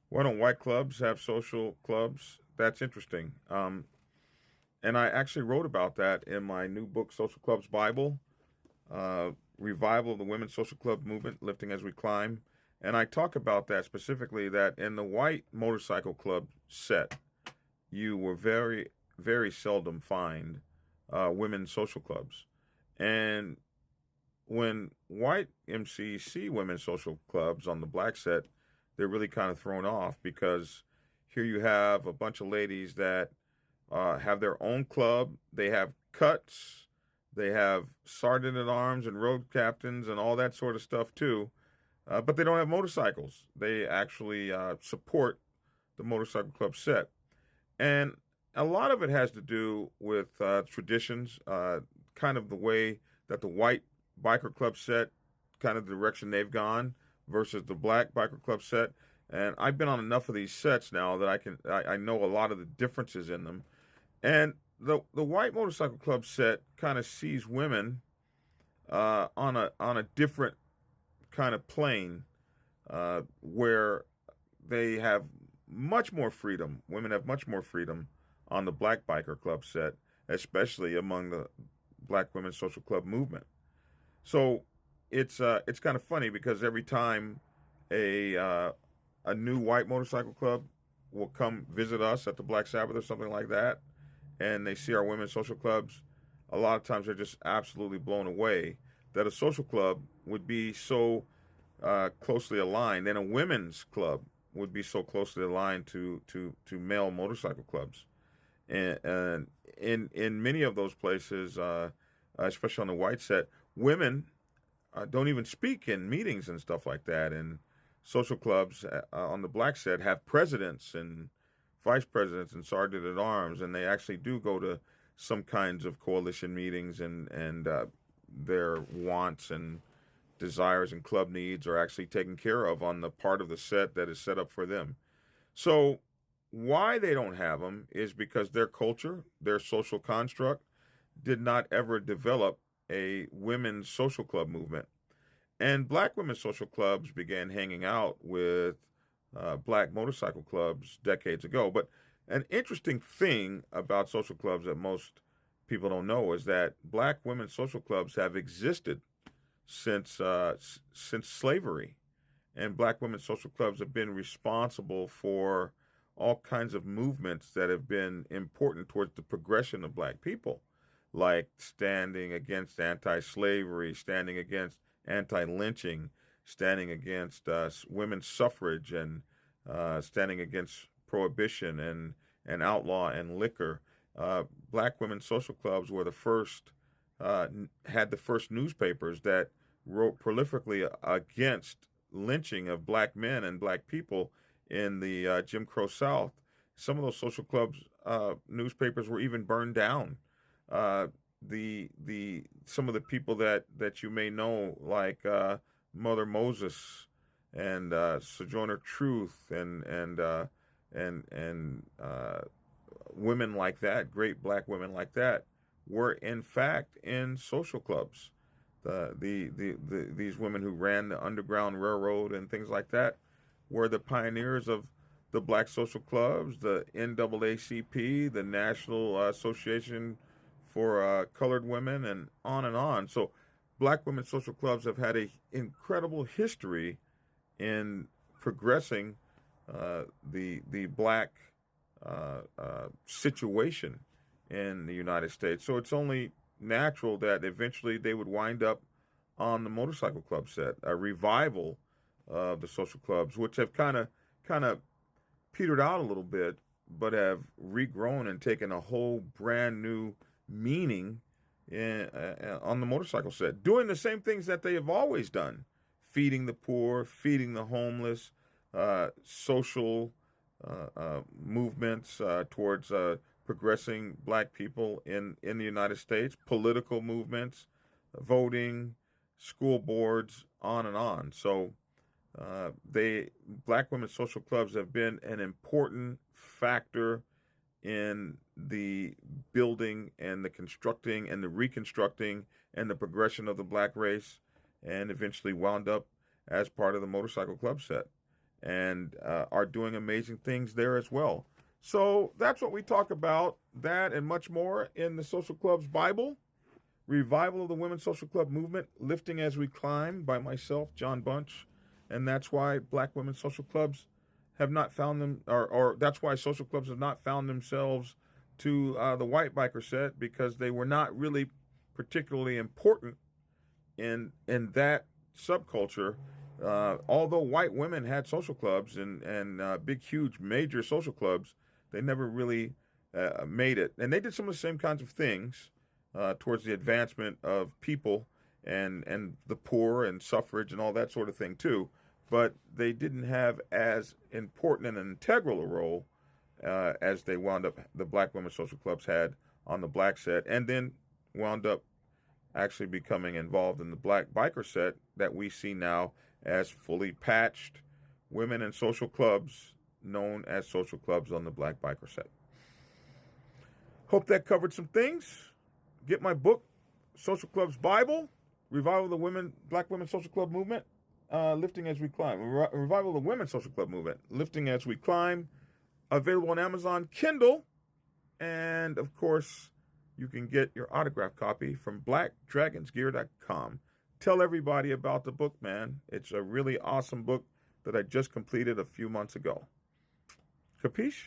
Why don't white clubs have social clubs? That's interesting. And I actually wrote about that in my new book, Social Clubs Bible, Revival of the Women's Social Club Movement, Lifting as We Climb. And I talk about that specifically that in the white motorcycle club set, you were very seldom find women's social clubs. And when white MCs see women's social clubs on the black set, they're really kind of thrown off because here you have a bunch of ladies that have their own club. They have cuts, they have sergeant at arms and road captains and all that sort of stuff too. But they don't have motorcycles. They actually support the motorcycle club set. And a lot of it has to do with traditions, kind of the way that the white biker club set, kind of the direction they've gone versus the black biker club set. And I've been on enough of these sets now that I know a lot of the differences in them. And the white motorcycle club set kind of sees women on a different kind of plane where they have much more freedom. Women have much more freedom on the black biker club set, especially among the black women's social club movement. So it's kind of funny because every time a uh, a new white motorcycle club will come visit us at the Black Sabbath or something like that, and they see our women's social clubs, a lot of times they're just absolutely blown away that a social club would be so closely aligned, and a women's club would be so closely aligned to male motorcycle clubs. And in many of those places, especially on the white set, women don't even speak in meetings and stuff like that. And social clubs on the black set have presidents and vice presidents and sergeant at arms, and they actually do go to some kinds of coalition meetings, and their wants and desires and club needs are actually taken care of on the part of the set that is set up for them. So why they don't have them is because their culture, their social construct, did not ever develop a women's social club movement. And black women's social clubs began hanging out with black motorcycle clubs decades ago. But an interesting thing about social clubs that most people don't know is that black women's social clubs have existed since slavery, and black women's social clubs have been responsible for all kinds of movements that have been important towards the progression of black people, like standing against anti-slavery, standing against anti-lynching, standing against women's suffrage, and standing against prohibition and outlaw and liquor. Black women's social clubs were the first, had the first newspapers that wrote prolifically against lynching of black men and black people in the Jim Crow South. Some of those social clubs newspapers were even burned down. Uh, the some of the people that you may know, like Mother Moses and Sojourner Truth and women like that, great black women like that, were in fact in social clubs. These women who ran the Underground Railroad and things like that were the pioneers of the black social clubs, the NAACP, the National Association for Colored Women, and on and on. So, black women's social clubs have had an incredible history in progressing the black situation in the United States. So it's only natural that eventually they would wind up on the motorcycle club set, a revival of the social clubs, which have kind of petered out a little bit, but have regrown and taken a whole brand new meaning on the motorcycle set, doing the same things that they have always done: feeding the poor, feeding the homeless, social movements towards progressing black people in the United States, political movements, voting, school boards, on and on. So they black women's social clubs have been an important factor in the building and the constructing and the reconstructing and the progression of the black race, and eventually wound up as part of the motorcycle club set. and are doing amazing things there as well. So that's what we talk about, that and much more in the Social Club's Bible. Revival of the Women's Social Club Movement, Lifting as We Climb, by myself, John Bunch. And that's why black women's social clubs have not found them, or that's why social clubs have not found themselves to the white biker set, because they were not really particularly important in that subculture. Although white women had social clubs and big, huge, major social clubs, they never really made it. And they did some of the same kinds of things towards the advancement of people and the poor and suffrage and all that sort of thing too. But they didn't have as important and integral a role as they wound up, the black women's social clubs had on the black set, and then wound up actually becoming involved in the black biker set that we see now as fully patched women and social clubs known as social clubs on the black biker set. Hope that covered some things. Get my book, Social Club's Bible, Revival of the Black Women's Social Club Movement, Lifting as We Climb. Revival of the Women's Social Club Movement, Lifting as We Climb. Available on Amazon Kindle. And, of course, you can get your autographed copy from blackdragonsgear.com. Tell everybody about the book, man. It's a really awesome book that I just completed a few months ago. Capiche?